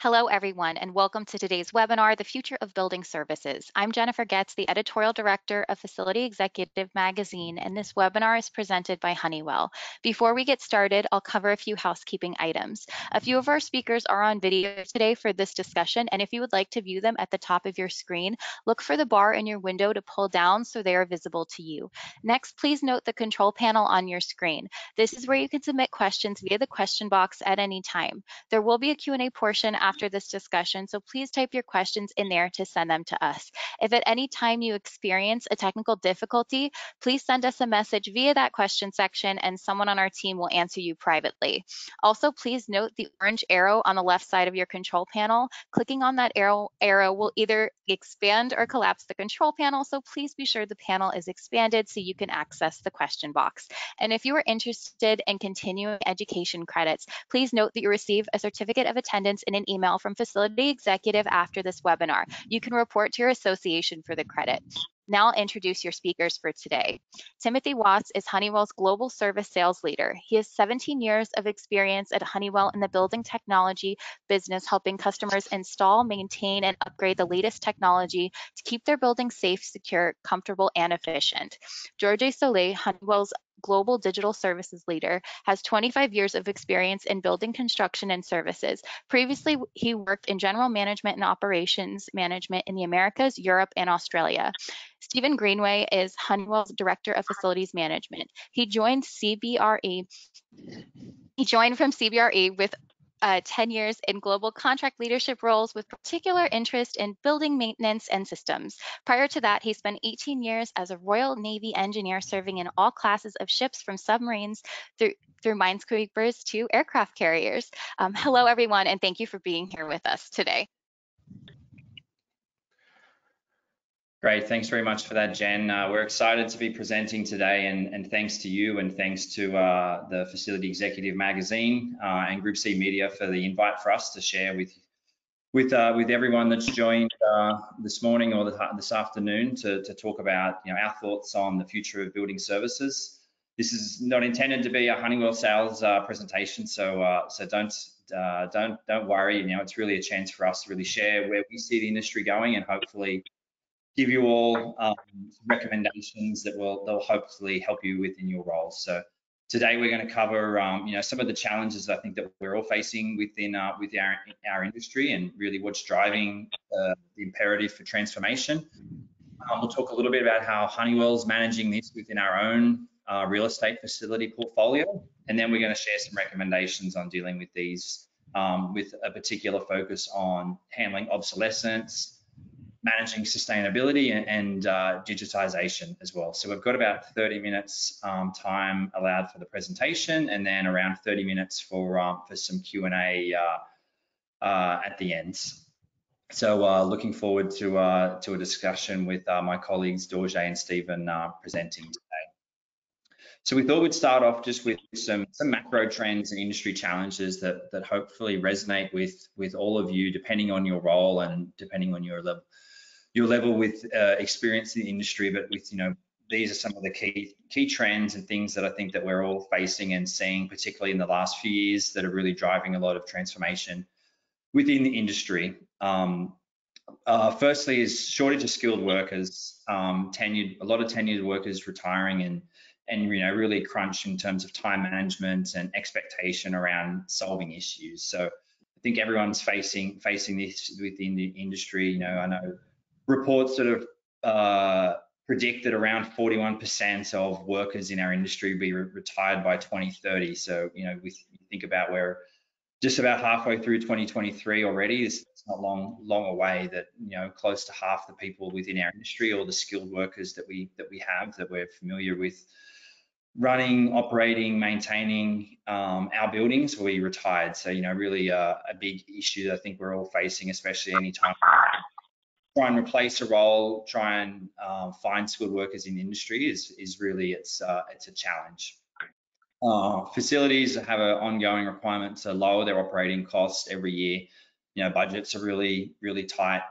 Hello, everyone, and welcome to today's webinar, The Future of Building Services. I'm Jennifer Getz, the Editorial Director of Facility Executive Magazine, and this webinar is presented by Honeywell. Before we get started, I'll cover a few housekeeping items. A few of our speakers are on video today for this discussion, and if you would like to view them at the top of your screen, look for the bar in your window to pull down so they are visible to you. Next, please note the control panel on your screen. This is where you can submit questions via the question box at any time. There will be a Q&A portion after this discussion, so please type your questions in there to send them to us. If at any time you experience a technical difficulty, please send us a message via that question section and someone on our team will answer you privately. Also, please note the orange arrow on the left side of your control panel. Clicking on that arrow will either expand or collapse the control panel, so please be sure the panel is expanded so you can access the question box. And if you are interested in continuing education credits, please note that you receive a certificate of attendance in an email from Facility Executive after this webinar. You can report to your association for the credit. Now I'll introduce your speakers for today. Timothy Watts is Honeywell's Global Service Sales Leader. He has 17 years of experience at Honeywell in the building technology business, helping customers install, maintain, and upgrade the latest technology to keep their buildings safe, secure, comfortable, and efficient. George Soleil, Honeywell's Global Digital Services Leader, has 25 years of experience in building construction and services. Previously, he worked in general management and operations management in the Americas, Europe, and Australia. Stephen Greenway is Honeywell's Director of Facilities Management. He joined from CBRE with 10 years in global contract leadership roles with particular interest in building maintenance and systems. Prior to that, he spent 18 years as a Royal Navy engineer serving in all classes of ships from submarines through minesweepers to aircraft carriers. Hello, everyone, and thank you for being here with us today. Great, thanks very much for that, Jen. We're excited to be presenting today, and thanks to you and thanks to the Facility Executive Magazine and Group C Media for the invite for us to share with everyone that's joined this morning or this afternoon to talk about our thoughts on the future of building services. This is not intended to be a Honeywell sales presentation, so don't worry. It's really a chance for us to really share where we see the industry going and hopefully give you all recommendations that they'll hopefully help you within your roles. So today we're going to cover some of the challenges I think that we're all facing within our industry and really what's driving the imperative for transformation. We'll talk a little bit about how Honeywell's managing this within our own real estate facility portfolio, and then we're going to share some recommendations on dealing with these with a particular focus on handling obsolescence, managing sustainability and digitization as well. So we've got about 30 minutes time allowed for the presentation, and then around 30 minutes for some Q&A at the end. So looking forward to a discussion with my colleagues George and Stephen presenting today. So we thought we'd start off just with some macro trends and industry challenges that hopefully resonate with all of you, depending on your role and depending on your level with experience in the industry. But with these are some of the key trends and things that I think that we're all facing and seeing, particularly in the last few years, that are really driving a lot of transformation within the industry. Firstly is shortage of skilled workers, a lot of tenured workers retiring and really crunch in terms of time management and expectation around solving issues. So I think everyone's facing this within the industry. I know reports sort of predict that around 41% of workers in our industry will be retired by 2030. So we think about we're just about halfway through 2023 already. It's not long away that close to half the people within our industry, or the skilled workers that we have, that we're familiar with running, operating, maintaining our buildings, will be retired. So really a big issue that I think we're all facing, especially anytime try and replace a role, try and find skilled workers in the industry is really it's a challenge. Facilities have an ongoing requirement to lower their operating costs every year. Budgets are really tight.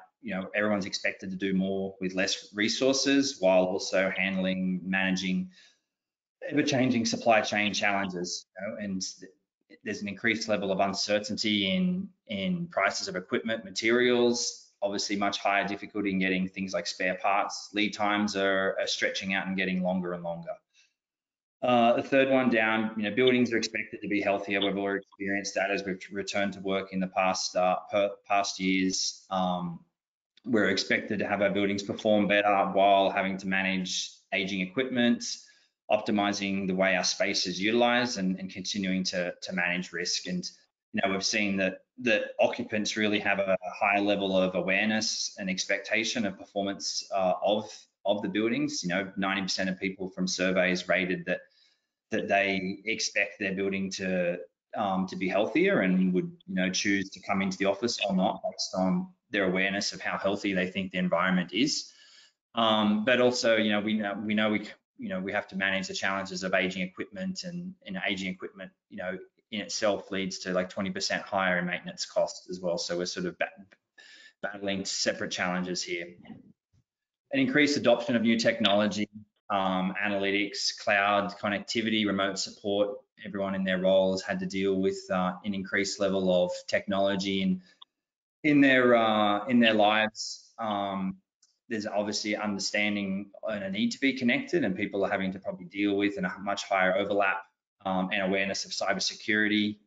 Everyone's expected to do more with less resources, while also managing ever-changing supply chain challenges. And there's an increased level of uncertainty in prices of equipment, materials, obviously much higher difficulty in getting things like spare parts. Lead times are stretching out and getting longer and longer. The third one down, buildings are expected to be healthier. We've already experienced that as we've returned to work in the past years. We're expected to have our buildings perform better while having to manage aging equipment, optimizing the way our space is utilized, and continuing to manage risk. And we've seen that occupants really have a high level of awareness and expectation of performance of the buildings. 90% of people from surveys rated that they expect their building to be healthier and would choose to come into the office or not based on their awareness of how healthy they think the environment is. But also, we know we have to manage the challenges of aging equipment, and aging equipment, in itself leads to like 20% higher in maintenance costs as well. So we're sort of battling separate challenges here. An increased adoption of new technology, analytics, cloud connectivity, remote support. Everyone in their roles had to deal with an increased level of technology in their lives. There's obviously understanding and a need to be connected, and people are having to probably deal with a much higher overlap and awareness of cybersecurity,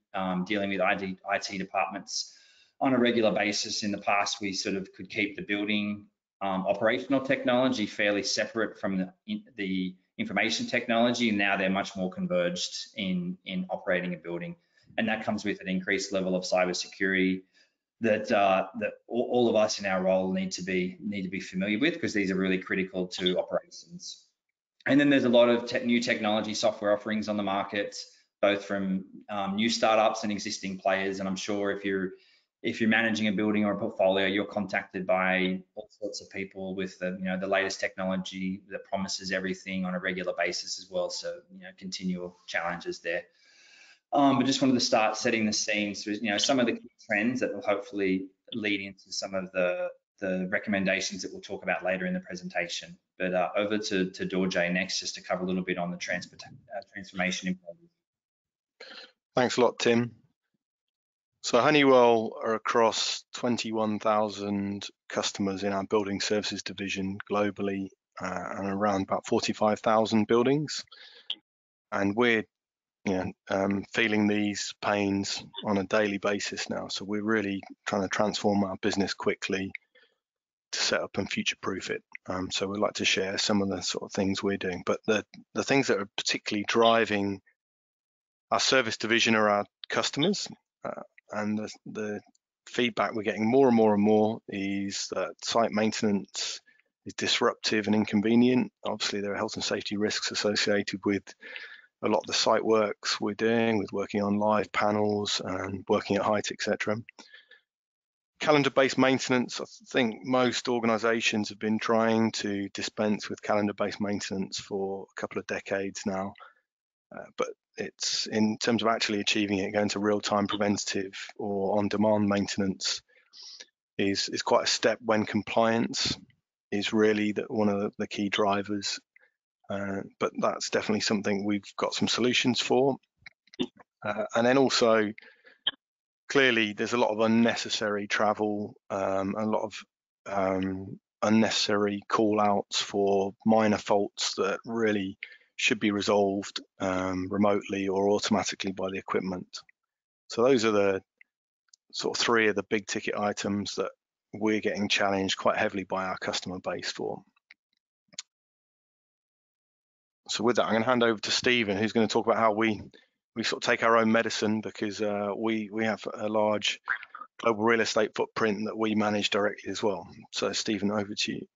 dealing with IT departments on a regular basis. In the past, we sort of could keep the building operational technology fairly separate from the information technology, and now they're much more converged in operating a building, and that comes with an increased level of cybersecurity that all of us in our role need to be familiar with, because these are really critical to operations. And then there's a lot of new technology software offerings on the market, both from new startups and existing players. And I'm sure if you're managing a building or a portfolio, you're contacted by all sorts of people with the latest technology that promises everything on a regular basis as well. So continual challenges there. But just wanted to start setting the scene. So some of the key trends that will hopefully lead into some of the recommendations that we'll talk about later in the presentation. But over to Dorje next, just to cover a little bit on the transformation in buildings. Thanks a lot, Tim. So Honeywell are across 21,000 customers in our building services division globally, and around about 45,000 buildings. And we're feeling these pains on a daily basis now. So we're really trying to transform our business quickly to set up and future-proof it. So we'd like to share some of the sort of things we're doing. But the things that are particularly driving our service division are our customers. And the feedback we're getting more and more is that site maintenance is disruptive and inconvenient. Obviously, there are health and safety risks associated with a lot of the site works we're doing, with working on live panels and working at height, etc. Calendar-based maintenance, I think most organizations have been trying to dispense with calendar-based maintenance for a couple of decades now. But it's, in terms of actually achieving it, going to real-time preventative or on-demand maintenance is quite a step, when compliance is really one of the key drivers. But that's definitely something we've got some solutions for. And then also, clearly, there's a lot of unnecessary travel, a lot of unnecessary call-outs for minor faults that really should be resolved remotely or automatically by the equipment. So those are the sort of three of the big ticket items that we're getting challenged quite heavily by our customer base for. So with that, I'm going to hand over to Stephen, who's going to talk about how we sort of take our own medicine, because we have a large global real estate footprint that we manage directly as well. So Stephen, over to you.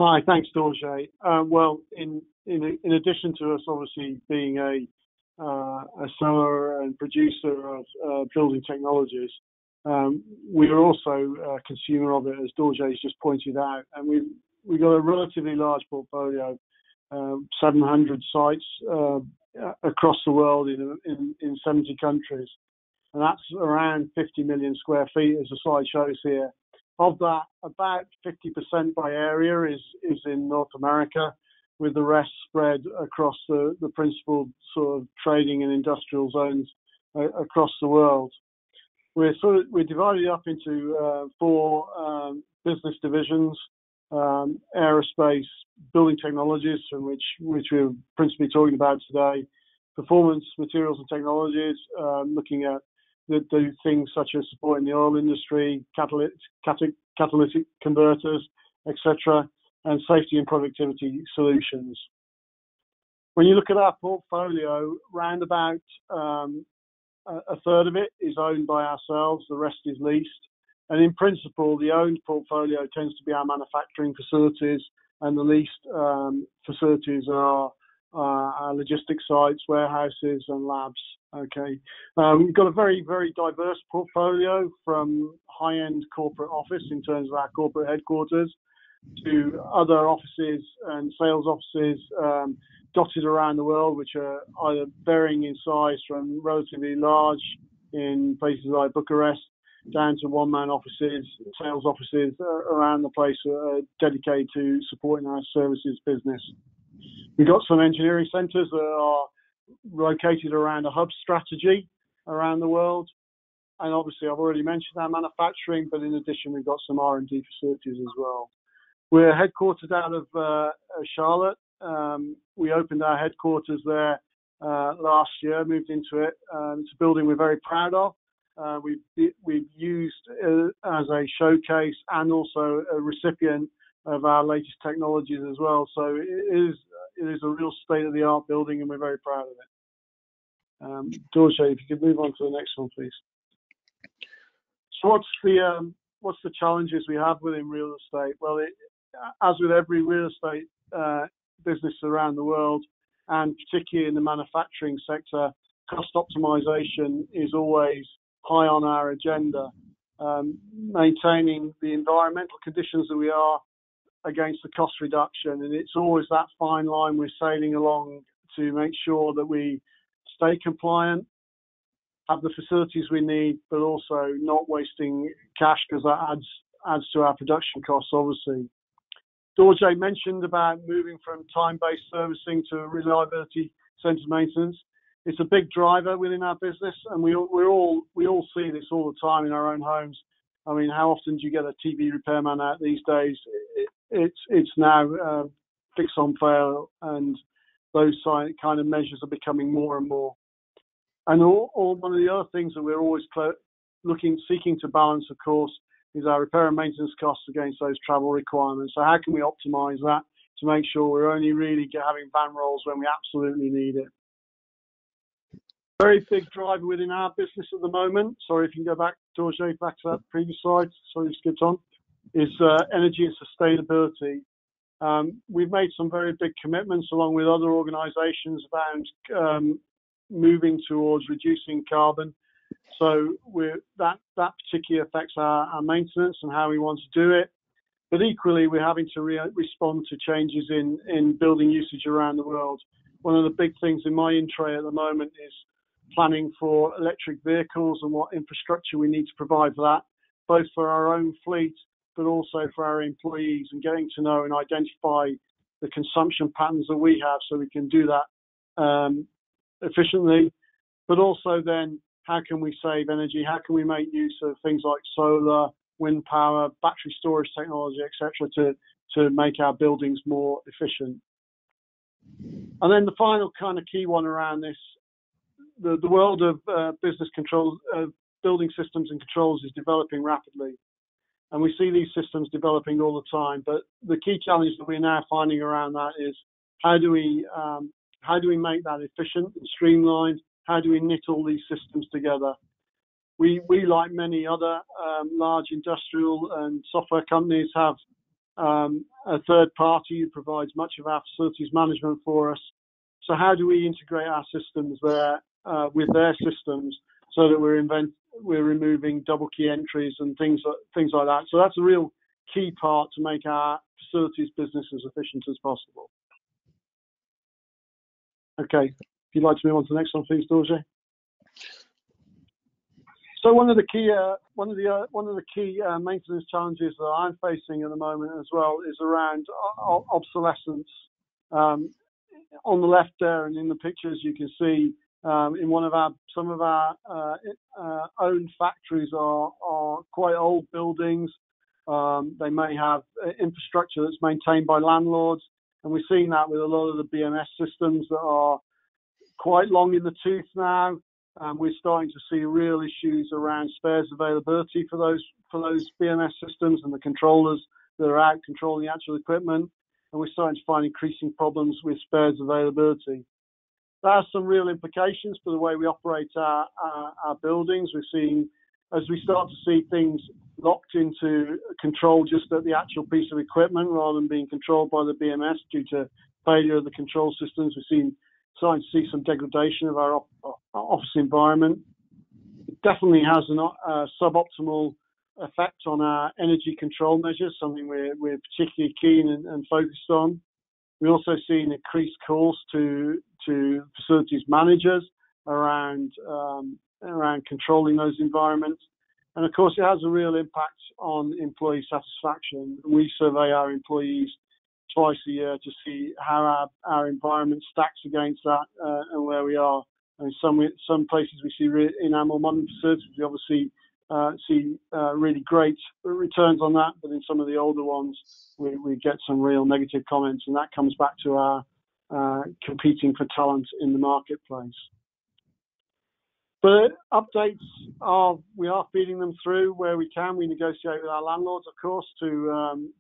Hi, thanks, Dorje. Well, in addition to us obviously being a seller and producer of building technologies, we are also a consumer of it, as Dorje's just pointed out, and we've got a relatively large portfolio, 700 sites across the world in 70 countries, and that's around 50 million square feet, as the slide shows here. Of that, about 50% by area is in North America, with the rest spread across the principal sort of trading and industrial zones across the world. We're divided up into four business divisions: aerospace, building technologies, from which we're principally talking about today; performance materials and technologies, looking at the things such as supporting the oil industry, catalytic converters, etc., and safety and productivity solutions. When you look at our portfolio, round about a third of it is owned by ourselves, the rest is leased. And in principle, the owned portfolio tends to be our manufacturing facilities, and the leased facilities are our logistics sites, warehouses, and labs. Okay, we've got a very, very diverse portfolio, from high-end corporate office in terms of our corporate headquarters to other offices and sales offices dotted around the world, which are either varying in size from relatively large in places like Bucharest down to one-man offices, sales offices around the place dedicated to supporting our services business. We've got some engineering centres that are located around a hub strategy around the world. And obviously, I've already mentioned our manufacturing, but in addition, we've got some R&D facilities as well. We're headquartered out of Charlotte. We opened our headquarters there last year, moved into it. It's a building we're very proud of. We've used as a showcase and also a recipient of our latest technologies as well. So it is a real state-of-the-art building, and we're very proud of it. Dorje, if you could move on to the next one, please. So what's the challenges we have within real estate? Well, as with every real estate business around the world, and particularly in the manufacturing sector, cost optimization is always high on our agenda. Maintaining the environmental conditions that we are against the cost reduction, and it's always that fine line we're sailing along to make sure that we stay compliant, have the facilities we need, but also not wasting cash, because that adds to our production costs, obviously. Dorje mentioned about moving from time-based servicing to reliability-centered maintenance. It's a big driver within our business, and we all see this all the time in our own homes. I mean, how often do you get a TV repairman out these days? It's now fix on fail, and those kind of measures are becoming more and more. And one of the other things that we're always seeking to balance, of course, is our repair and maintenance costs against those travel requirements. So how can we optimize that to make sure we're only really having van rolls when we absolutely need it? Very big driver within our business at the moment, sorry if you can go back, Dorje, back to that previous slide, sorry you skipped on, is energy and sustainability. We've made some very big commitments along with other organisations around moving towards reducing carbon. So that particularly affects our maintenance and how we want to do it. But equally, we're having to respond to changes in building usage around the world. One of the big things in my in-tray at the moment is planning for electric vehicles and what infrastructure we need to provide for that, both for our own fleet, but also for our employees, and getting to know and identify the consumption patterns that we have so we can do that efficiently. But also then, how can we save energy? How can we make use of things like solar, wind power, battery storage technology, etc., to make our buildings more efficient? And then the final kind of key one around this, the world of business controls, building systems and controls is developing rapidly. And we see these systems developing all the time. But the key challenge that we're now finding around that is how do we make that efficient and streamlined? How do we knit all these systems together? We like many other large industrial and software companies, have a third party who provides much of our facilities management for us. So how do we integrate our systems there with their systems so that we're removing double key entries and things like that? So that's a real key part to make our facilities business as efficient as possible. Okay, if you'd like to move on to the next one, please, Dorje. So one of the key maintenance challenges that I'm facing at the moment as well is around obsolescence. On the left there and in the pictures, you can see In some of our owned factories are quite old buildings. They may have infrastructure that's maintained by landlords, and we're seeing that with a lot of the BMS systems that are quite long in the tooth now. We're starting to see real issues around spares availability for those BMS systems and the controllers that are out controlling the actual equipment, and we're starting to find increasing problems with spares availability. That has some real implications for the way we operate our buildings. We're seeing, as we start to see things locked into control just at the actual piece of equipment rather than being controlled by the BMS due to failure of the control systems, we're starting to see some degradation of our office environment. It definitely has a suboptimal effect on our energy control measures, something we're particularly keen and focused on. We also see an increased cost to facilities managers around controlling those environments. And of course, it has a real impact on employee satisfaction. We survey our employees twice a year to see how our environment stacks against that and where we are. And some places we see in our more modern facilities, we obviously see really great returns on that, but in some of the older ones, we get some real negative comments, and that comes back to our competing for talent in the marketplace. But updates we are feeding them through where we can. We negotiate with our landlords, of course, to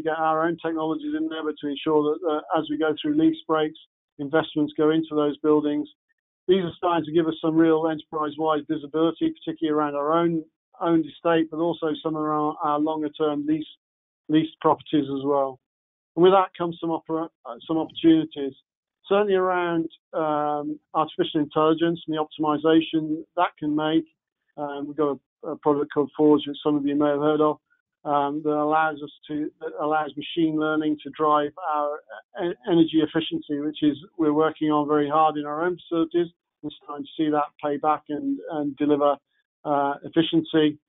get our own technologies in there, but to ensure that as we go through lease breaks, investments go into those buildings. These are starting to give us some real enterprise-wide visibility, particularly around our owned estate, but also some of our longer-term leased properties as well. And with that comes some opportunities. Certainly around artificial intelligence and the optimization that can make. We've got a product called Forge, which some of you may have heard of, that allows machine learning to drive our energy efficiency, which we're working on very hard in our own facilities. We're starting to see that pay back and deliver efficiency.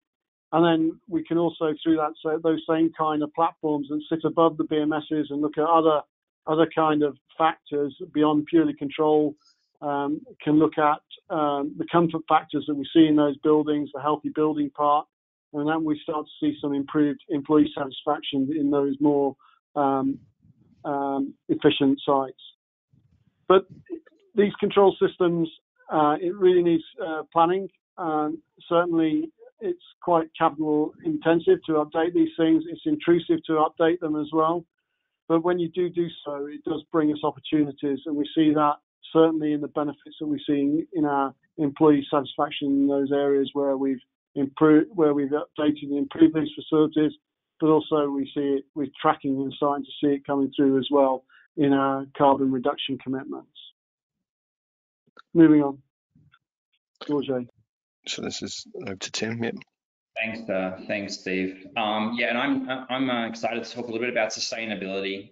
And then we can also, through those same kind of platforms that sit above the BMSs and look at other kind of factors beyond purely control, can look at the comfort factors that we see in those buildings, the healthy building part, and then we start to see some improved employee satisfaction in those more efficient sites. But these control systems, it really needs planning. Certainly, it's quite capital intensive to update these things. It's intrusive to update them as well. But when you do so, it does bring us opportunities, and we see that certainly in the benefits that we're seeing in our employee satisfaction in those areas where we've updated and improved these facilities, but also we see it, we're tracking and starting to see it coming through as well in our carbon reduction commitments. Moving on. George. So this is over to Tim. Yep. Thanks, Steve. Yeah, and I'm excited to talk a little bit about sustainability.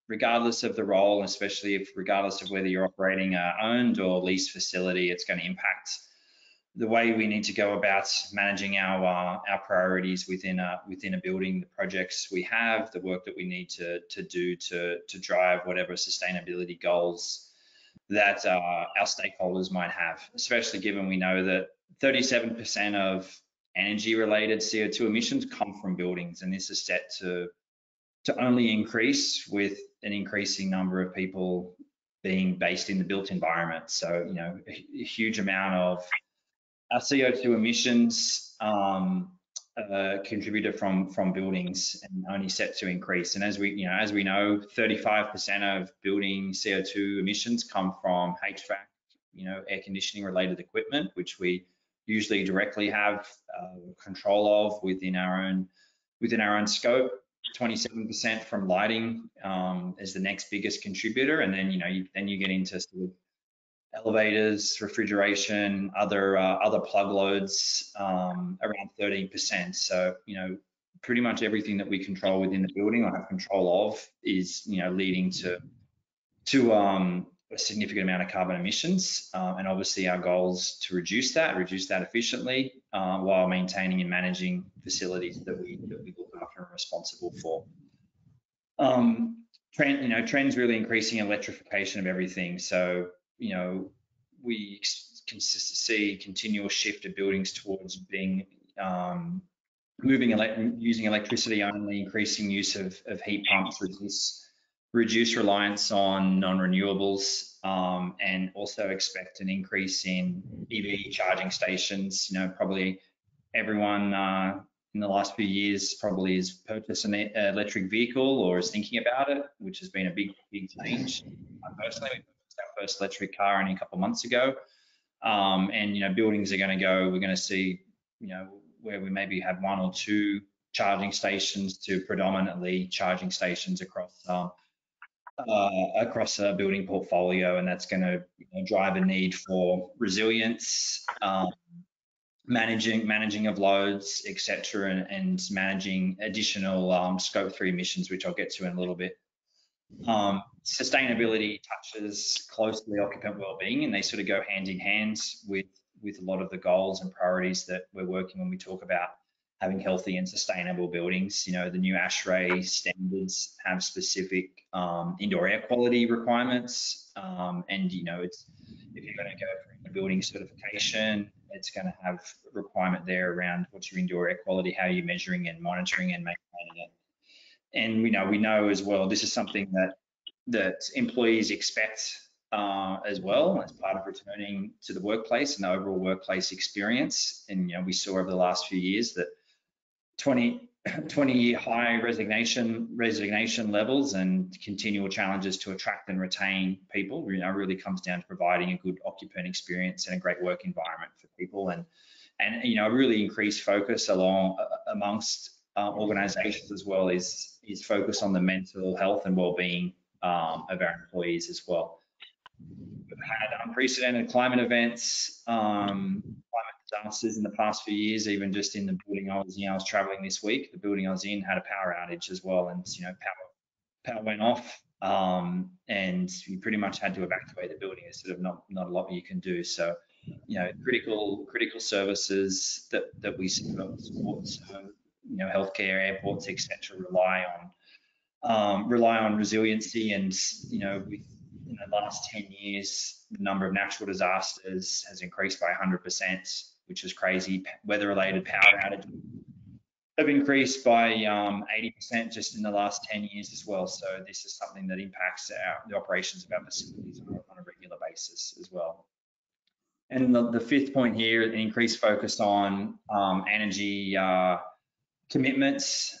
Regardless of the role, especially regardless of whether you're operating an owned or leased facility, it's going to impact the way we need to go about managing our priorities within a building, the projects we have, the work that we need to do to drive whatever sustainability goals that our stakeholders might have, especially given we know that 37% of energy-related CO2 emissions come from buildings, and this is set to only increase with an increasing number of people being based in the built environment. So, a huge amount of our CO2 emissions contributed from buildings and only set to increase. And as we know, 35% of building CO2 emissions come from HVAC, air conditioning related equipment, which we usually directly have control of within our own scope. 27% from lighting is the next biggest contributor, and then you get into sort of elevators, refrigeration, other plug loads, around 13%. So pretty much everything that we control within the building or have control of is leading to a significant amount of carbon emissions, and obviously our goals to reduce that efficiently while maintaining and managing facilities that we look after and are responsible for. Trends really increasing electrification of everything. So we can see continual shift of buildings towards being using electricity only, increasing use of heat pumps, reduce reliance on non-renewables, and also expect an increase in EV charging stations. You know, probably everyone in the last few years probably has purchased an electric vehicle or is thinking about it, which has been a big change. Personally, we purchased our first electric car only a couple of months ago. And, you know, buildings are going to go, we're going to see, you know, where we maybe have 1 or 2 charging stations to predominantly charging stations across a building portfolio, and that's going to, you know, drive a need for resilience, managing of loads, etc., and managing additional scope 3 emissions, which I'll get to in a little bit. Sustainability touches closely occupant well-being, and they sort of go hand in hand with a lot of the goals and priorities that we're working when we talk about having healthy and sustainable buildings. You know, the new ASHRAE standards have specific indoor air quality requirements, and, you know, if you're going to go for a building certification, it's going to have a requirement there around what's your indoor air quality, how you're measuring and monitoring and maintaining it. And we know as well, this is something that employees expect as well as part of returning to the workplace and the overall workplace experience. And, you know, we saw over the last few years that 20-year high resignation levels and continual challenges to attract and retain people, you know, really comes down to providing a good occupant experience and a great work environment for people. And you know, a really increased focus amongst organizations as well is focus on the mental health and well-being of our employees as well. We've had unprecedented climate events, climate disasters in the past few years. Even just in the building I was traveling this week, the building I was in had a power outage as well, and, you know, power went off, and you pretty much had to evacuate the building. There's sort of not a lot you can do. So, you know, critical services that we support. So, you know, healthcare, airports, etc., rely on resiliency. And, you know, in the last 10 years, the number of natural disasters has increased by 100%, which is crazy. Weather-related power outages have increased by 80% just in the last 10 years as well. So this is something that impacts the operations of our facilities on a regular basis as well. And the fifth point here, an increased focus on energy commitments.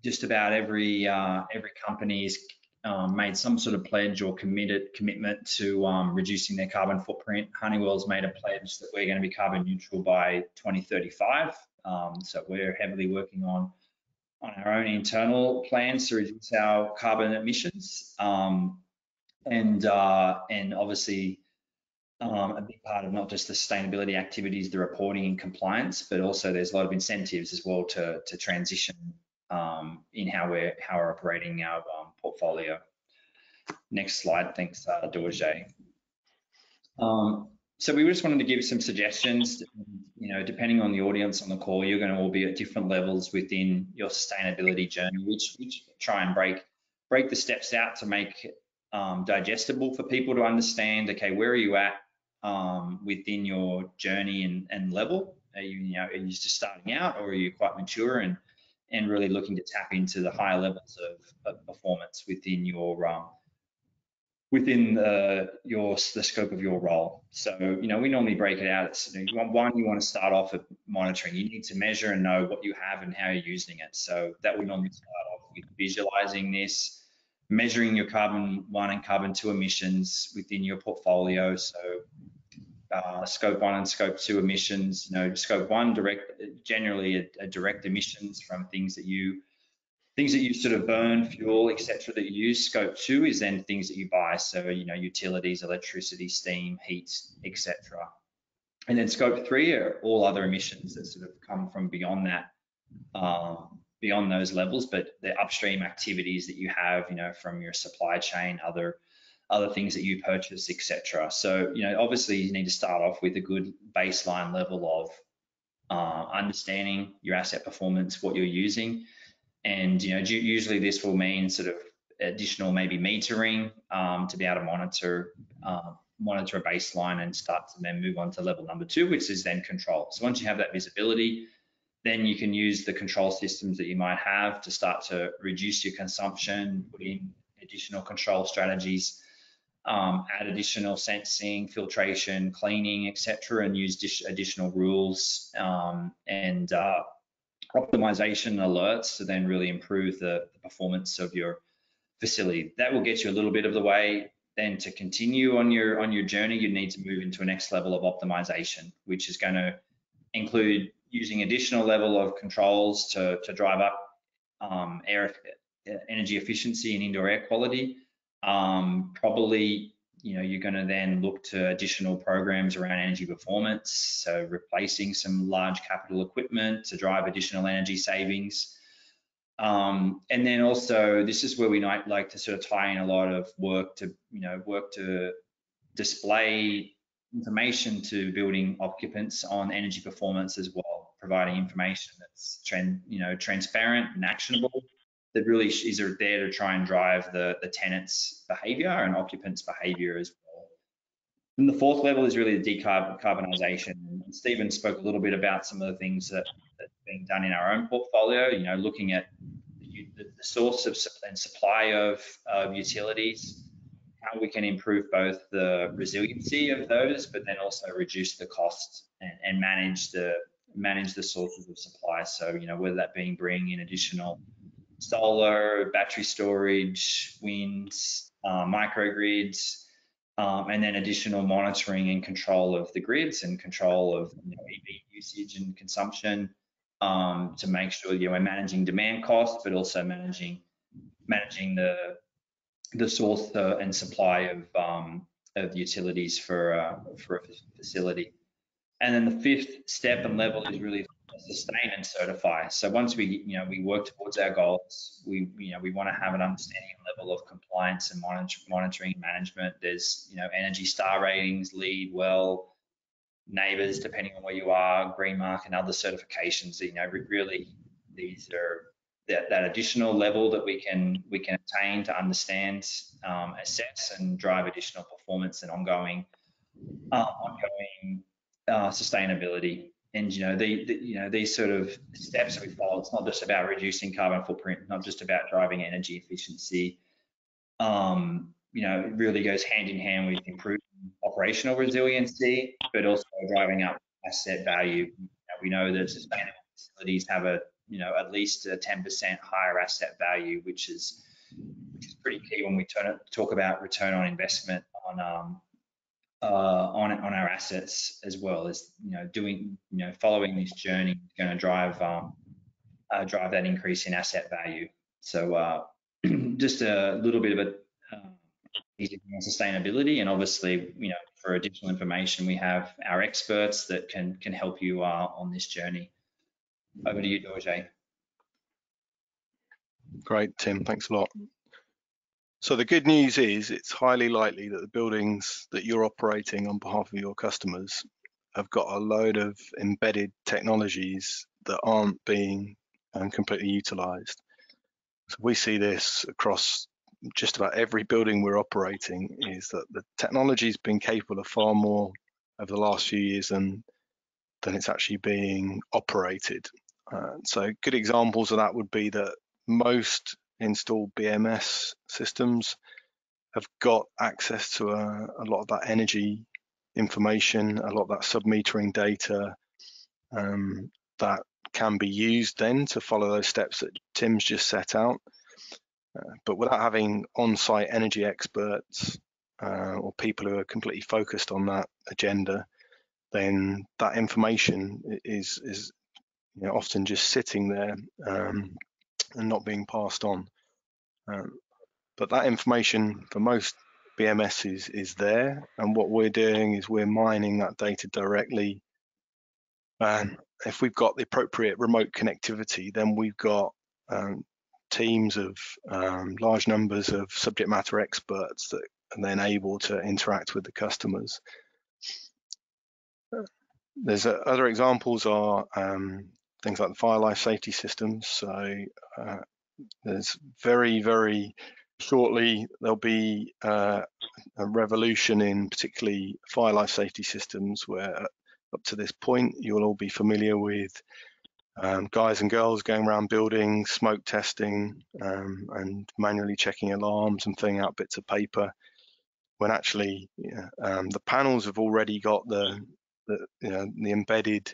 Just about every company's made some sort of pledge or commitment to reducing their carbon footprint. Honeywell's made a pledge that we're going to be carbon neutral by 2035. So we're heavily working on our own internal plans to reduce our carbon emissions, and obviously a big part of not just the sustainability activities, the reporting and compliance, but also there's a lot of incentives as well to transition in how we're operating our portfolio. Next slide, thanks, Dorje. So we just wanted to give some suggestions. You know, depending on the audience on the call, you're going to all be at different levels within your sustainability journey, which try and break the steps out to make it digestible for people to understand. Okay, where are you at within your journey and level? Are you just starting out, or are you quite mature and really looking to tap into the higher levels of performance within your the scope of your role? So, you know, we normally break it out. It's, you know, one, you want to start off at monitoring. You need to measure and know what you have and how you're using it. So that would normally start off with visualizing this, measuring your carbon 1 and carbon 2 emissions within your portfolio. So scope 1 and scope 2 emissions, you know, scope 1 generally a direct emissions from things that you sort of burn, fuel, etc., that you use. Scope 2 is then things that you buy, so, you know, utilities, electricity, steam, heat, etc. And then scope 3 are all other emissions that sort of come from beyond that, beyond those levels, but the upstream activities that you have, you know, from your supply chain, other things that you purchase, etc. So, you know, obviously you need to start off with a good baseline level of understanding your asset performance, what you're using. And, you know, usually this will mean sort of additional maybe metering to be able to monitor a baseline and start to then move on to level number 2, which is then control. So once you have that visibility, then you can use the control systems that you might have to start to reduce your consumption, put in additional control strategies, add additional sensing, filtration, cleaning, etc., and use additional rules and optimization alerts to then really improve the performance of your facility. That will get you a little bit of the way. Then to continue on your journey, you need to move into a next level of optimization, which is going to include using additional level of controls to drive up energy efficiency and indoor air quality. Probably, you're going to then look to additional programs around energy performance, so replacing some large capital equipment to drive additional energy savings. And then also, this is where we might like to sort of tie in a lot of work to display information to building occupants on energy performance as well, providing information that's transparent and actionable, that really is there to try and drive the tenants' behaviour and occupants' behaviour as well. And the fourth level is really the decarbonisation. And Stephen spoke a little bit about some of the things that are being done in our own portfolio, looking at the source of and supply of utilities, how we can improve both the resiliency of those, but then also reduce the cost and manage the sources of supply. So, whether that being bringing in additional solar, battery storage, wind, microgrids, and then additional monitoring and control of the grids and control of EV usage and consumption to make sure we're managing demand costs, but also managing the source and supply of utilities for a facility. And then the fifth step and level is really sustain and certify. So once we work towards our goals, we want to have an understanding and level of compliance and monitoring management. There's Energy Star ratings, LEED, WELL, neighbours, depending on where you are, Green Mark, and other certifications. Really these are that additional level that we can attain to understand, assess, and drive additional performance and ongoing sustainability. And these sort of steps that we follow, it's not just about reducing carbon footprint, not just about driving energy efficiency. It really goes hand in hand with improving operational resiliency, but also driving up asset value. We know that sustainable facilities have at least a 10% higher asset value, which is pretty key when we talk about return on investment on our assets, as well as following this journey is going to drive that increase in asset value. So just a little bit of a sustainability, and obviously for additional information we have our experts that can help you on this journey. Over to you, Dorje. Great, Tim, thanks a lot. So the good news is it's highly likely that the buildings that you're operating on behalf of your customers have got a load of embedded technologies that aren't being completely utilised. So we see this across just about every building we're operating, is that the technology's been capable of far more over the last few years than it's actually being operated. So good examples of that would be that most installed BMS systems have got access to a lot of that energy information, a lot of that sub-metering data that can be used then to follow those steps that Tim's just set out. But without having on-site energy experts or people who are completely focused on that agenda, then that information is often just sitting there and not being passed on. But that information for most BMS is there, and what we're doing is we're mining that data directly. If we've got the appropriate remote connectivity, then we've got teams of large numbers of subject matter experts that are then able to interact with the customers. There's other examples are things like the fire life safety systems. So there's very, very shortly there'll be a revolution in particularly fire life safety systems, where up to this point you'll all be familiar with guys and girls going around buildings, smoke testing, and manually checking alarms and filling out bits of paper, when actually the panels have already got the embedded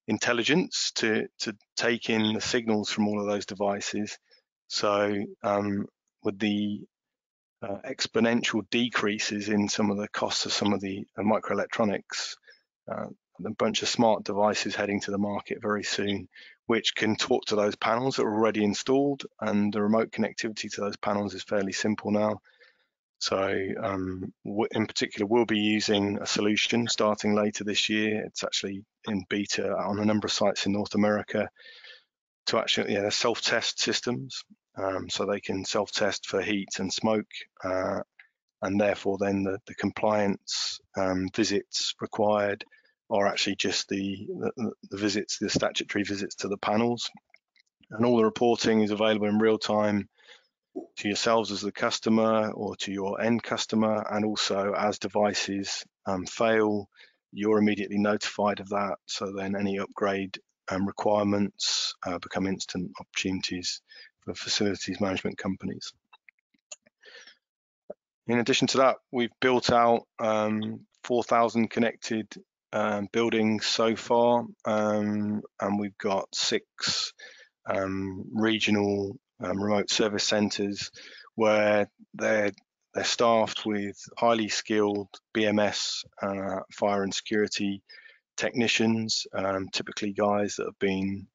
intelligence to take in the signals from all of those devices. So with the exponential decreases in some of the costs of some of the microelectronics, a bunch of smart devices heading to the market very soon, which can talk to those panels that are already installed, and the remote connectivity to those panels is fairly simple now. So in particular, we'll be using a solution starting later this year. It's actually in beta on a number of sites in North America to actually self-test systems. So they can self-test for heat and smoke, and therefore then the compliance visits required are actually just the visits, the statutory visits to the panels. And all the reporting is available in real time to yourselves as the customer or to your end customer, and also as devices fail, you're immediately notified of that. So then any upgrade requirements become instant opportunities for facilities management companies. In addition to that, we've built out 4,000 connected buildings so far, and we've got 6 regional remote service centres where they're staffed with highly skilled BMS fire and security technicians, typically guys that have been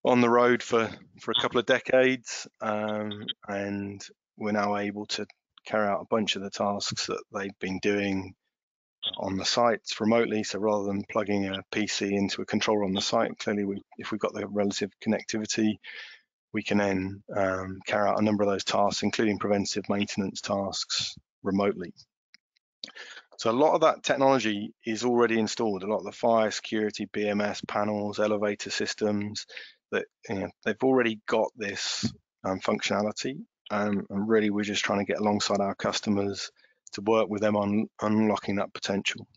on the road for a couple of decades, and we're now able to carry out a bunch of the tasks that they've been doing on the sites remotely. So rather than plugging a PC into a controller on the site, clearly if we've got the relative connectivity, we can then carry out a number of those tasks, including preventative maintenance tasks, remotely. So a lot of that technology is already installed. A lot of the fire security BMS panels, elevator systems, that they've already got this functionality, and really we're just trying to get alongside our customers to work with them on unlocking that potential.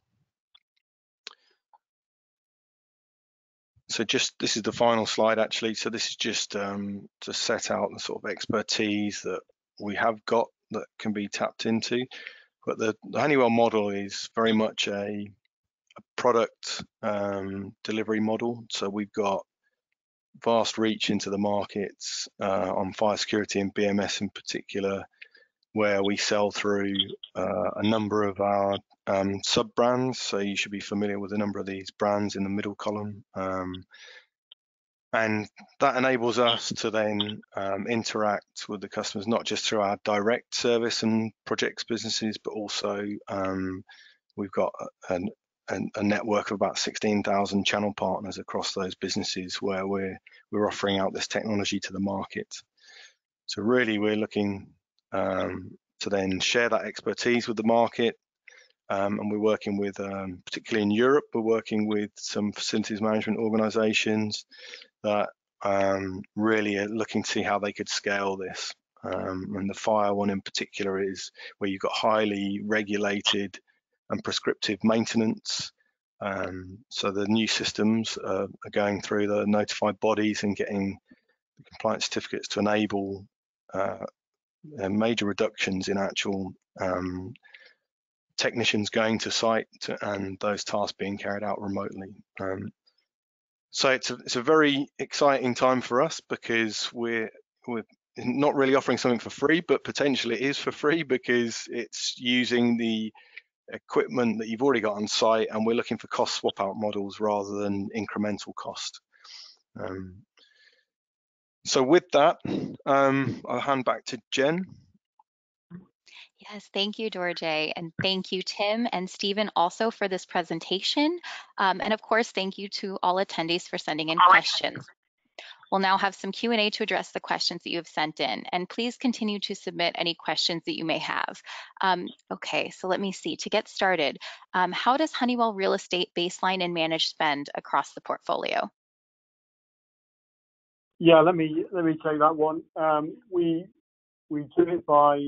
So this is the final slide actually. So this is just to set out the sort of expertise that we have got that can be tapped into. But the Honeywell model is very much a product delivery model. So we've got vast reach into the markets on fire security and BMS in particular, where we sell through a number of our sub-brands. So you should be familiar with a number of these brands in the middle column. And that enables us to then interact with the customers, not just through our direct service and projects businesses, but also we've got a network of about 16,000 channel partners across those businesses where we're offering out this technology to the market. So really we're looking to then share that expertise with the market, and we're working with, particularly in Europe, we're working with some facilities management organizations that really are looking to see how they could scale this. And the fire one in particular is where you've got highly regulated and prescriptive maintenance. So the new systems are going through the notified bodies and getting the compliance certificates to enable major reductions in actual technicians going to site and those tasks being carried out remotely. So it's a very exciting time for us, because we're not really offering something for free, but potentially it is for free because it's using the equipment that you've already got on site, and we're looking for cost swap out models rather than incremental cost. So with that, I'll hand back to Jen. Yes, thank you, Dorje, and thank you, Tim and Stephen, also for this presentation. And of course, thank you to all attendees for sending in questions. We'll now have some Q&A to address the questions that you have sent in, and please continue to submit any questions that you may have. Okay, so let me see. To get started, how does Honeywell Real Estate baseline and manage spend across the portfolio? Yeah, let me take that one. we do it by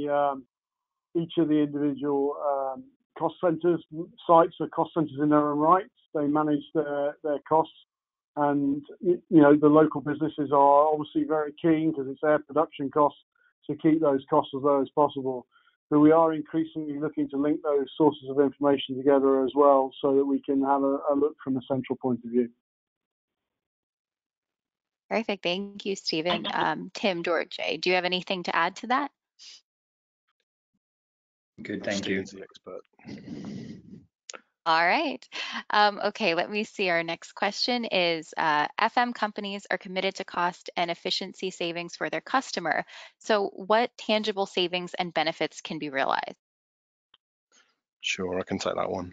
each of the individual cost centers. Sites are cost centers in their own right. They manage their costs, and you know, the local businesses are obviously very keen, because it's their production costs, to keep those costs as low as possible. But we are increasingly looking to link those sources of information together as well, so that we can have a look from a central point of view. Perfect. Thank you, Stephen. Tim, Dorje, do you have anything to add to that? Good, thank you. Stephen's the expert. All right. Okay, let me see. Our next question is, FM companies are committed to cost and efficiency savings for their customer. So what tangible savings and benefits can be realized? Sure, I can take that one.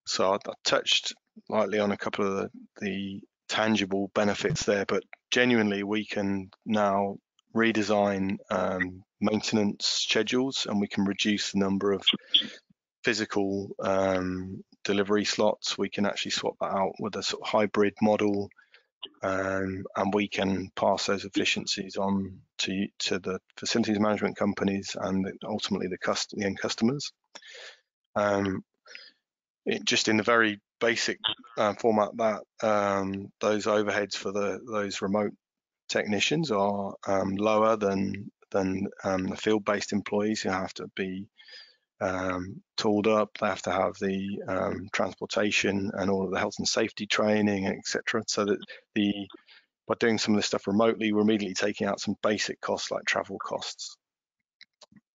So I touched lightly on a couple of the tangible benefits there, but genuinely we can now redesign maintenance schedules, and we can reduce the number of physical delivery slots. We can actually swap that out with a sort of hybrid model, and we can pass those efficiencies on to the facilities management companies and ultimately the end customers. Just in the very basic format, that those overheads for those remote technicians are lower than the field-based employees, who have to be tooled up. They have to have the transportation and all of the health and safety training, etc. So that by doing some of this stuff remotely, we're immediately taking out some basic costs like travel costs.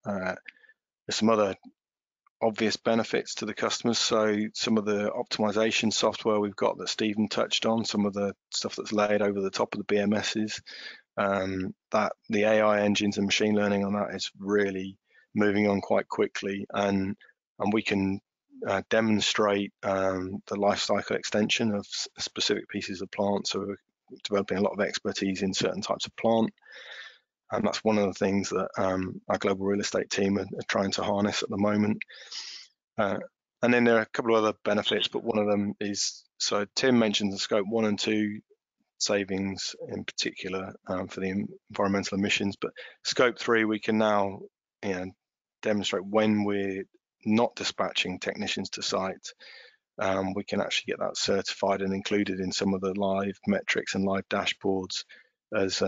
There's some other obvious benefits to the customers. So some of the optimization software we've got that Stephen touched on, some of the stuff that's laid over the top of the BMSs, that the AI engines and machine learning on that is really moving on quite quickly, and we can demonstrate the life cycle extension of specific pieces of plant. So we're developing a lot of expertise in certain types of plant, and that's one of the things that our global real estate team are trying to harness at the moment. And then there are a couple of other benefits, but one of them is, so Tim mentioned the scope 1 and 2 savings in particular for the environmental emissions, but scope 3 we can now demonstrate when we're not dispatching technicians to site. We can actually get that certified and included in some of the live metrics and live dashboards as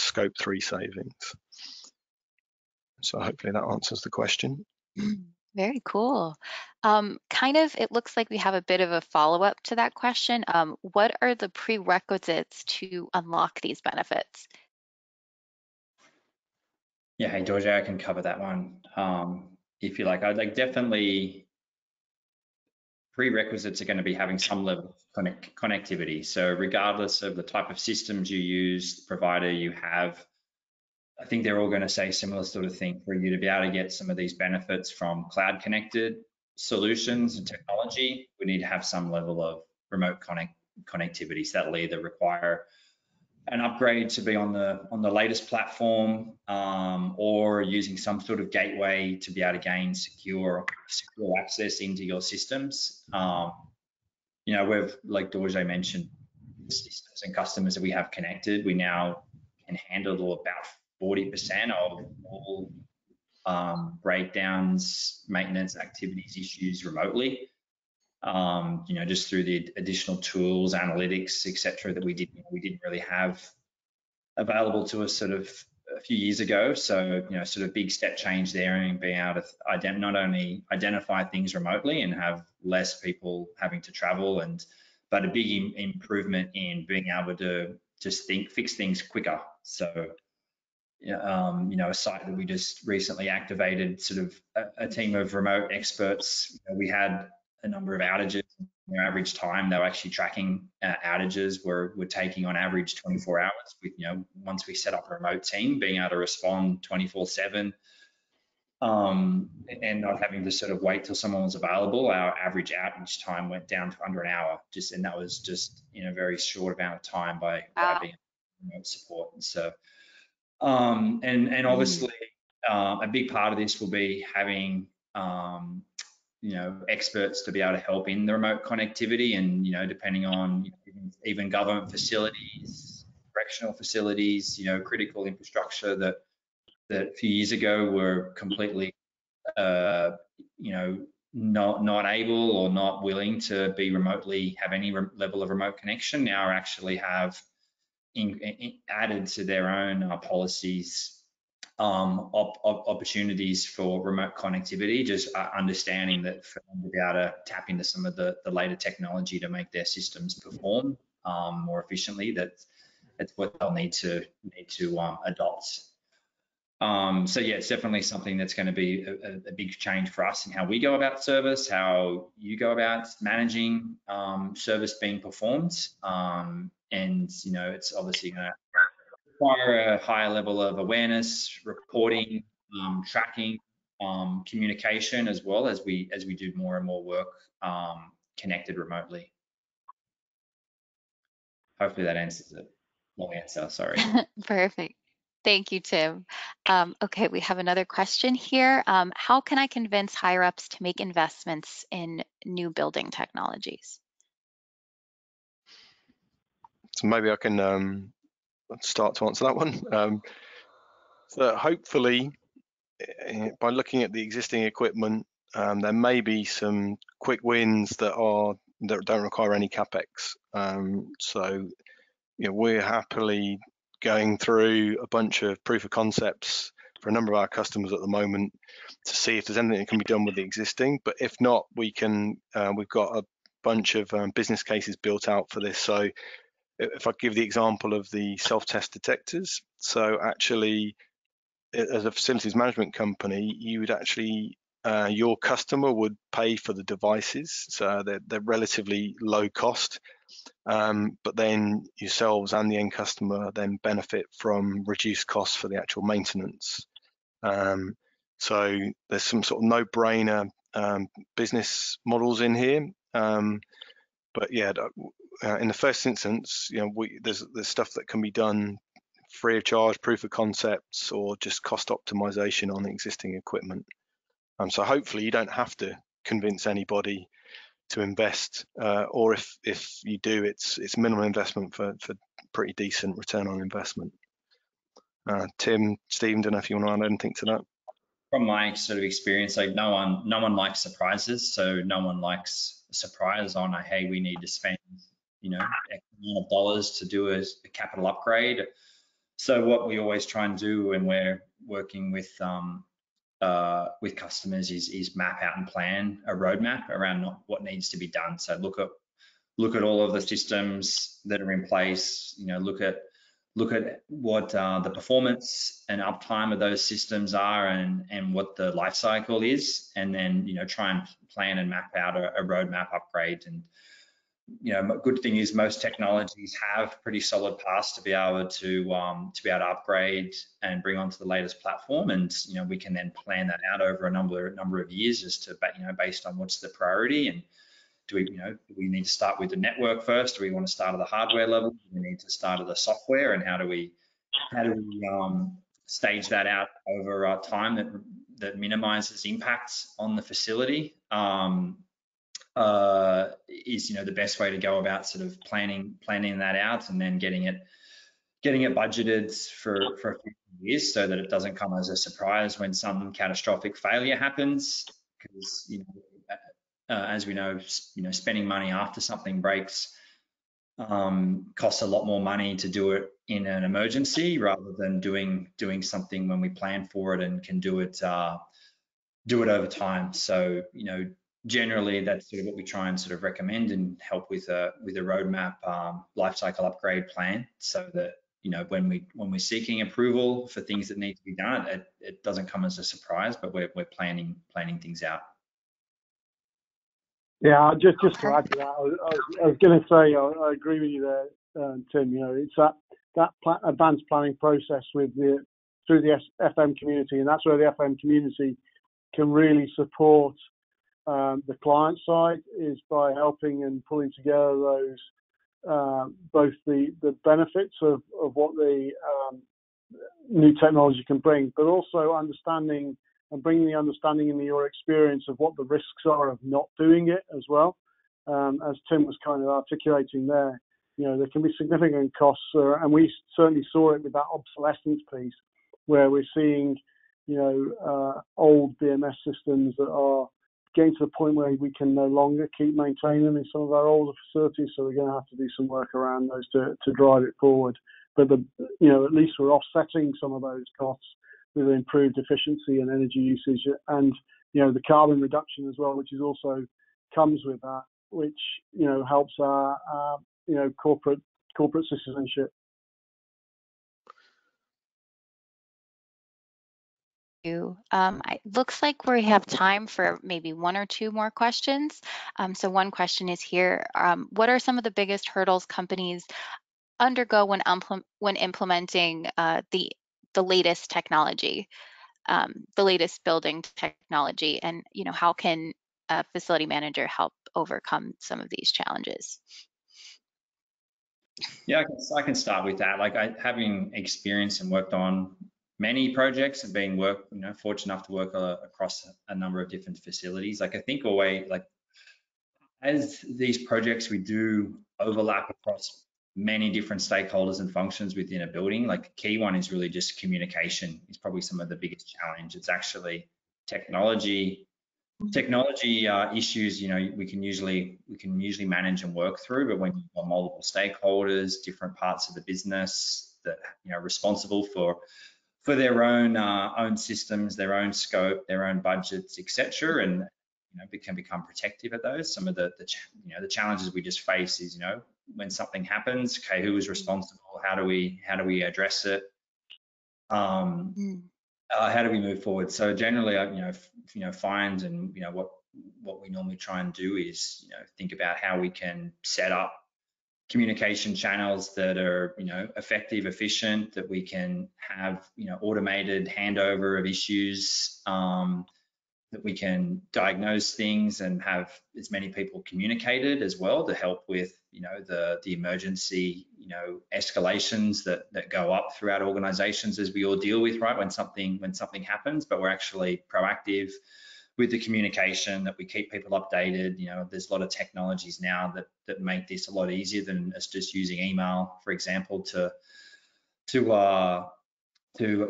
scope 3 savings. So hopefully that answers the question. Very cool. It looks like we have a bit of a follow-up to that question. What are the prerequisites to unlock these benefits? Yeah, hey, Dorje, I can cover that one if you like. I'd like definitely prerequisites are going to be having some level of connectivity. So regardless of the type of systems you use, the provider you have, I think they're all going to say similar sort of thing. For you to be able to get some of these benefits from cloud connected solutions and technology, we need to have some level of remote connectivity. So that'll either require an upgrade to be on the latest platform, or using some sort of gateway to be able to gain secure access into your systems. We've, like Dorje mentioned, the systems and customers that we have connected, we now can handle about 40% of all breakdowns, maintenance activities, issues remotely. Just through the additional tools, analytics, etc., that we didn't really have available to us sort of a few years ago. So, sort of big step change there, and being able to not only identify things remotely and have less people having to travel, but a big improvement in being able to just fix things quicker. So, a site that we just recently activated, sort of a team of remote experts. We had a number of outages. Their average time they were actually tracking outages were taking on average 24 hours. With once we set up a remote team, being able to respond 24/7, and not having to sort of wait till someone was available, our average outage time went down to under an hour. And that was just in a very short amount of time by being remote support. So, and obviously a big part of this will be having experts to be able to help in the remote connectivity, and depending on even government facilities, correctional facilities, critical infrastructure that that a few years ago were completely, you know, not able or not willing to be remotely have any level of remote connection now actually have added to their own policies opportunities for remote connectivity, just understanding that for them to be able to tap into some of the later technology to make their systems perform more efficiently, that's what they'll need to adopt. So yeah, it's definitely something that's going to be a big change for us in how we go about service, how you go about managing service being performed, and you know, it's obviously going to require a higher level of awareness, reporting, tracking, communication, as well as we do more and more work connected remotely. Hopefully that answers it. Long answer, sorry. Perfect. Thank you, Tim. Okay, we have another question here. How can I convince higher ups to make investments in new building technologies? So maybe I can start to answer that one. So hopefully, by looking at the existing equipment, there may be some quick wins that don't require any capex. So you know, we're happily going through a bunch of proof of concepts for a number of our customers at the moment to see if there's anything that can be done with the existing. But if not, we've got a bunch of business cases built out for this. So if I give the example of the self-test detectors, so actually, as a facilities management company, you would actually your customer would pay for the devices, so they're relatively low cost, but then yourselves and the end customer then benefit from reduced costs for the actual maintenance. So there's some sort of no-brainer business models in here, but yeah, in the first instance, you know, there's stuff that can be done free of charge, proof of concepts, or just cost optimization on existing equipment. So hopefully you don't have to convince anybody to invest, or if you do, it's minimal investment for pretty decent return on investment. Tim, Stephen, don't know if you want to add anything to that. From my sort of experience, like no one likes surprises, so no one likes a surprise on a, hey, we need to spend, you know, X amount of dollars to do a capital upgrade. So what we always try and do when we're working with customers is map out and plan a roadmap around what needs to be done. So look at all of the systems that are in place. You know, look at what the performance and uptime of those systems are, and what the life cycle is, and then, you know, try and plan and map out a roadmap upgrade. And you know, good thing is most technologies have pretty solid paths to be able to upgrade and bring onto the latest platform. And you know, we can then plan that out over a number of years as to, you know, based on what's the priority, and do we need to start with the network first? Do we want to start at the hardware level? Do we need to start at the software? And how do we stage that out over time that minimizes impacts on the facility? Is, you know, the best way to go about sort of planning that out, and then getting it budgeted for a few years, so that it doesn't come as a surprise when some catastrophic failure happens. Because, you know, as we know, you know, spending money after something breaks costs a lot more money to do it in an emergency rather than doing something when we plan for it and can do it over time. So, you know, generally that's sort of what we try and sort of recommend and help with a roadmap lifecycle upgrade plan, so that, you know, when we're seeking approval for things that need to be done, it doesn't come as a surprise, but we're planning things out. Yeah, just to add to that, I was going to say I agree with you there, Tim. You know, it's that advanced planning process through the FM community, and that's where the FM community can really support the client side, is by helping and pulling together those both the benefits of what the new technology can bring, but also understanding and bringing the understanding into your experience of what the risks are of not doing it as well. As Tim was kind of articulating there, you know, there can be significant costs, and we certainly saw it with that obsolescence piece. where we're seeing, old BMS systems that are getting to the point where we can no longer keep maintaining them in some of our older facilities. So we're going to have to do some work around those to drive it forward. But at least we're offsetting some of those costs with improved efficiency and energy usage, and the carbon reduction as well, which is also comes with that, which helps our corporate citizenship. It looks like we have time for maybe one or two more questions. So one question is here, what are some of the biggest hurdles companies undergo when implementing the latest technology, the latest building technology, and how can a facility manager help overcome some of these challenges? Yeah, I can start with that. Like, having experience and worked on many projects and being fortunate enough to work across a number of different facilities. Like, I think always, like, as these projects, we do overlap across many different stakeholders and functions within a building. Like, the key one is really just communication is probably some of the biggest challenge. It's actually technology issues, we can usually manage and work through, but when you've got multiple stakeholders, different parts of the business that are responsible for their own systems, their own scope, their own budgets, etc., and can become protective of those. Some of the challenges we just face is when something happens, okay, who is responsible? How do we address it? How do we move forward? So generally, find and what we normally try and do is think about how we can set up communication channels that are effective, efficient, that we can have automated handover of issues, that we can diagnose things and have as many people communicated as well to help with the emergency escalations that go up throughout organizations as we all deal with, right, when something happens. But we're actually proactive with the communication, that we keep people updated. There's a lot of technologies now that make this a lot easier than us just using email, for example, to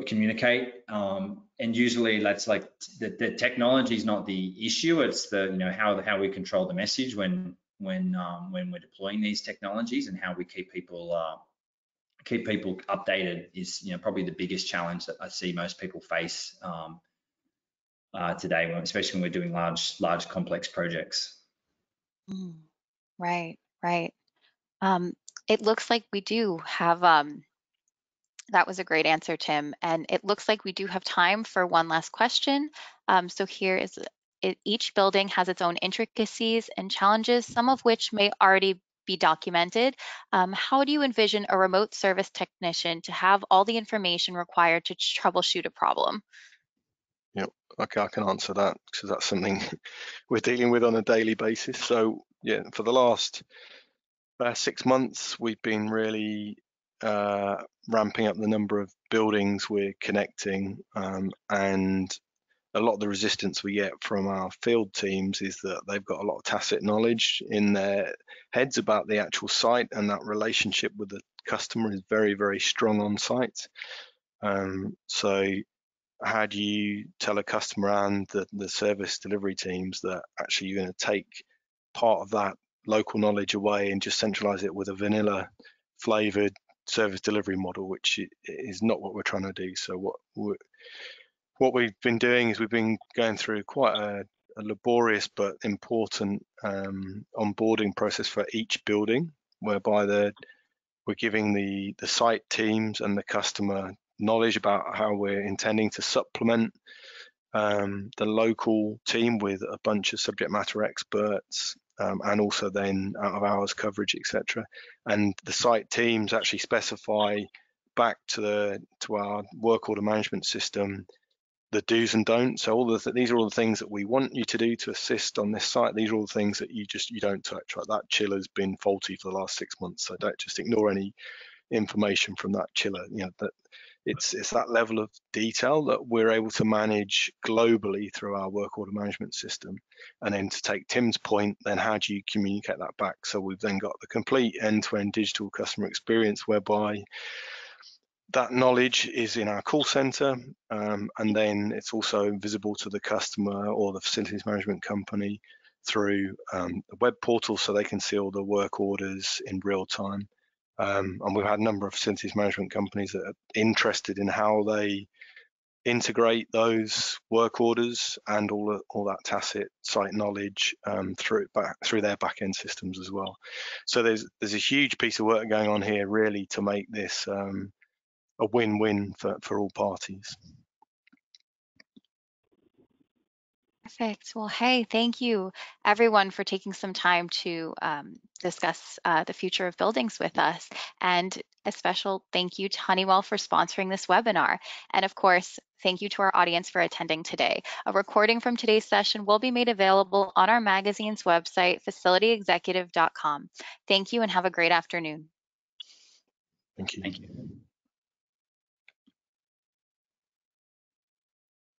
communicate. And usually that's like the technology is not the issue. It's the how we control the message when we're deploying these technologies, and how we keep people updated is probably the biggest challenge that I see most people face today, especially when we're doing large complex projects. Right. It looks like we do have that was a great answer, Tim. And it looks like we do have time for one last question. So here is each building has its own intricacies and challenges, some of which may already be documented. How do you envision a remote service technician to have all the information required to troubleshoot a problem? Yep. Okay, I can answer that because that's something we're dealing with on a daily basis. So yeah, for the last 6 months, we've been really ramping up the number of buildings we're connecting, and a lot of the resistance we get from our field teams is that they've got a lot of tacit knowledge in their heads about the actual site, and that relationship with the customer is very, very strong on site. So how do you tell a customer and the service delivery teams that actually you're going to take part of that local knowledge away and just centralize it with a vanilla flavored service delivery model, which is not what we're trying to do. So what we've been doing is we've been going through quite a laborious but important onboarding process for each building, whereby we're giving the site teams and the customer knowledge about how we're intending to supplement the local team with a bunch of subject matter experts, and also then out of hours coverage, etc. And the site teams actually specify back to our work order management system the do's and don'ts. So these are all the things that we want you to do to assist on this site. These are all the things that you don't touch. Right? That chiller's been faulty for the last 6 months, so don't just ignore any information from that chiller. That it's that level of detail that we're able to manage globally through our work order management system. And then to take Tim's point, then how do you communicate that back? So we've then got the complete end-to-end digital customer experience, whereby that knowledge is in our call center, and then it's also visible to the customer or the facilities management company through the web portal, so they can see all the work orders in real time. And we've had a number of facilities management companies that are interested in how they integrate those work orders and all that tacit site knowledge through their back-end systems as well. So there's a huge piece of work going on here, really, to make this a win-win for all parties. Perfect. Well, hey, thank you everyone for taking some time to discuss the future of buildings with us. And a special thank you to Honeywell for sponsoring this webinar. And of course, thank you to our audience for attending today. A recording from today's session will be made available on our magazine's website, facilityexecutive.com. Thank you and have a great afternoon. Thank you. Thank you.